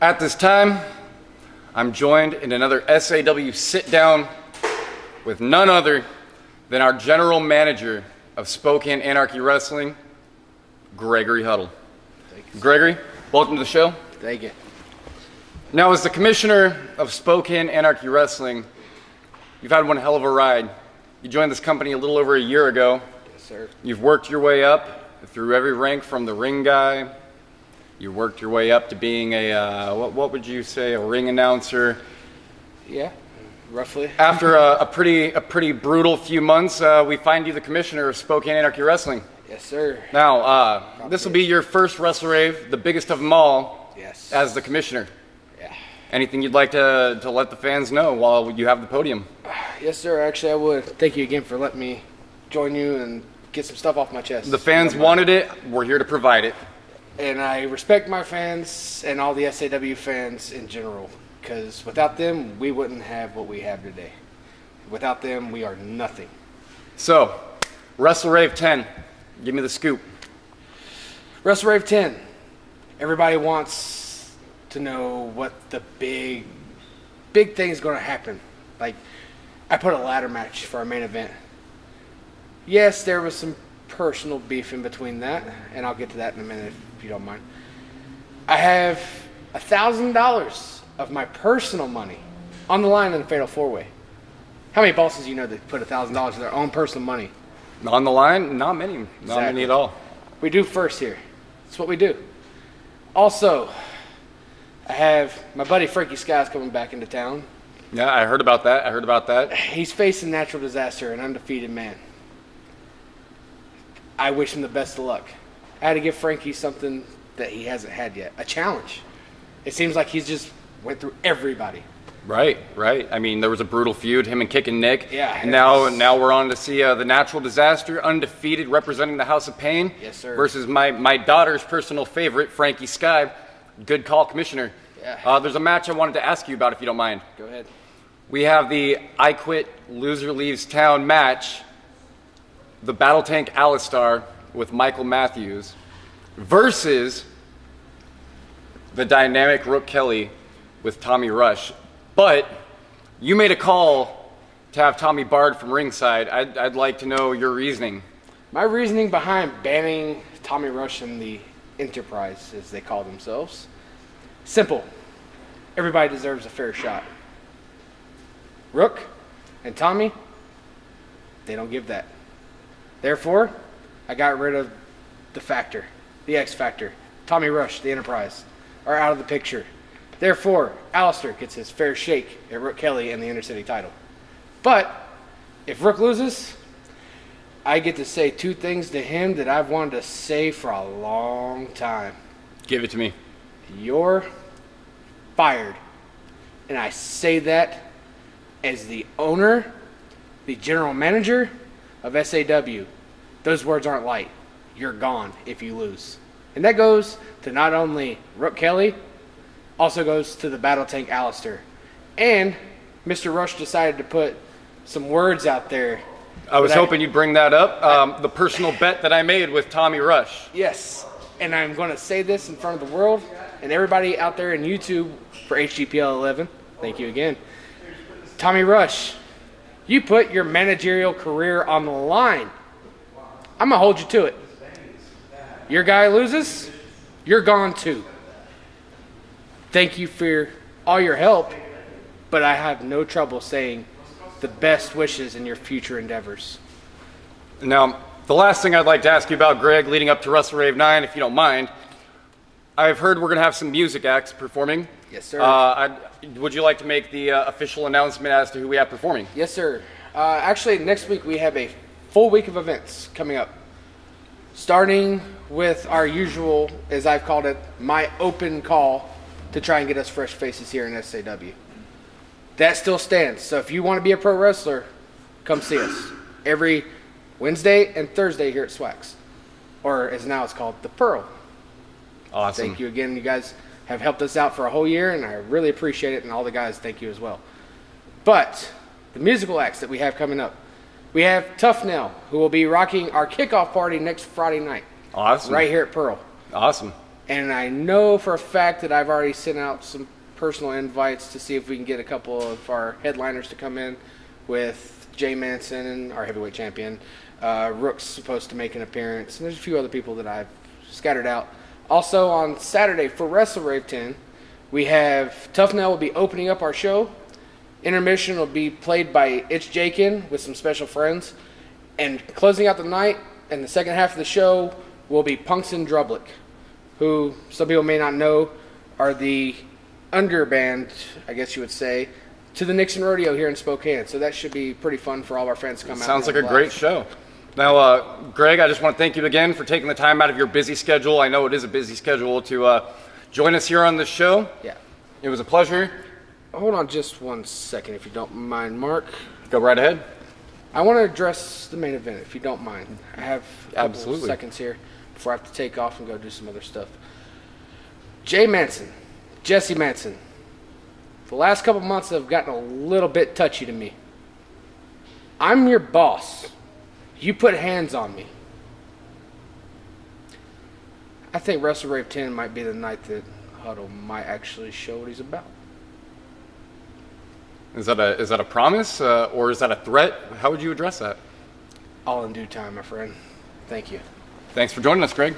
At this time, I'm joined in another SAW sit-down with none other than our general manager of Spokane Anarchy Wrestling, Gregory Huddle. Gregory, welcome to the show. Thank you. Now, as the commissioner of Spokane Anarchy Wrestling, you've had one hell of a ride. You joined this company a little over a year ago. Yes, sir. You've worked your way up through every rank from the ring guy. You worked your way up to being a, what would you say, a ring announcer. Yeah, roughly. After a pretty brutal few months, we find you the commissioner of Spokane Anarchy Wrestling. Yes, sir. Now, this will be your first Wrestlerave, the biggest of them all, yes, as the commissioner. Yeah. Anything you'd like to let the fans know while you have the podium? Yes, sir. Actually, I would. Thank you again for letting me join you and get some stuff off my chest. The fans wanted it. We're here to provide it. And I respect my fans and all the SAW fans in general, because without them, we wouldn't have what we have today. Without them, we are nothing. So, Wrestlerave 10, give me the scoop. Wrestlerave 10. Everybody wants to know what the big thing is going to happen. Like, I put a ladder match for our main event. Yes, there was some personal beef in between that, and I'll get to that in a minute if you don't mind. I have $1,000 of my personal money on the line in the Fatal 4-Way. How many bosses you know that put $1,000 of their own personal money On the line? Not many. Not many at all. We do first here. That's what we do. Also, I have my buddy Frankie Sky's coming back into town. Yeah, I heard about that. He's facing natural disaster, an undefeated man. I wish him the best of luck. I had to give Frankie something that he hasn't had yet, a challenge. It seems like he's just went through everybody. Right. I mean, there was a brutal feud, him and Kickin' Nick. Yeah. And now we're on to see the Natural Disaster, undefeated, representing the House of Pain. Yes, sir. Versus my daughter's personal favorite, Frankie Sky. Good call, Commissioner. Yeah. There's a match I wanted to ask you about, if you don't mind. Go ahead. We have the I Quit, Loser Leaves Town match. The Battle Tank Alistar with Michael Matthews versus the dynamic Rook Kelly with Tommy Rush. But you made a call to have Tommy barred from ringside. I'd like to know your reasoning. My reasoning behind banning Tommy Rush and the Enterprise, as they call themselves, simple. Everybody deserves a fair shot. Rook and Tommy, they don't give that. Therefore, I got rid of the X Factor. Tommy Rush, the Enterprise, are out of the picture. Therefore, Alistair gets his fair shake at Rook Kelly and the Intercity title. But if Rook loses, I get to say two things to him that I've wanted to say for a long time. Give it to me. You're fired. And I say that as the owner, the general manager of SAW. Those words aren't light. You're gone if you lose. And that goes to not only Rook Kelly, also goes to the Battle Tank Alistair. And Mr. Rush decided to put some words out there. I was hoping you'd bring that up. The personal bet that I made with Tommy Rush. Yes. And I'm going to say this in front of the world and everybody out there in YouTube for HGPL 11. Thank you again. Tommy Rush, you put your managerial career on the line. I'm going to hold you to it. Your guy loses, you're gone too. Thank you for all your help, but I have no trouble saying the best wishes in your future endeavors. Now, the last thing I'd like to ask you about, Greg, leading up to Wrestlerave 9, if you don't mind, I've heard we're going to have some music acts performing. Yes, sir. Would you like to make the official announcement as to who we have performing? Yes, sir. Actually, next week we have a full week of events coming up. Starting with our usual, as I've called it, my open call to try and get us fresh faces here in SAW. That still stands. So if you want to be a pro wrestler, come see us. Every Wednesday and Thursday here at Swax. Or as now it's called, The Pearl. Awesome. Thank you again. You guys have helped us out for a whole year, and I really appreciate it. And all the guys, thank you as well. But the musical acts that we have coming up. We have Tough Nell, who will be rocking our kickoff party next Friday night. Awesome. Right here at Pearl. Awesome. And I know for a fact that I've already sent out some personal invites to see if we can get a couple of our headliners to come in, with Jay Manson, our heavyweight champion. Rook's supposed to make an appearance. And there's a few other people that I've scattered out. Also on Saturday for Wrestlerave 10, we have Tough Nell will be opening up our show. Intermission will be played by It's Jakin with some special friends. And closing out the night and the second half of the show will be Punks and Drublick, who some people may not know are the underband, I guess you would say, to the Nixon Rodeo here in Spokane. So that should be pretty fun for all of our fans to come out. Sounds like a great show. Now, Greg, I just want to thank you again for taking the time out of your busy schedule. I know it is a busy schedule to join us here on this show. Yeah. It was a pleasure. Hold on just 1 second, if you don't mind, Mark. Go right ahead. I want to address the main event, if you don't mind. I have a couple Absolutely. seconds here before I have to take off and go do some other stuff. Jay Manson, Jesse Manson. The last couple months have gotten a little bit touchy to me. I'm your boss. You put hands on me. I think Wrestlerave 10 might be the night that Huddle might actually show what he's about. Is that a promise or is that a threat? How would you address that? All in due time, my friend. Thank you. Thanks for joining us, Greg.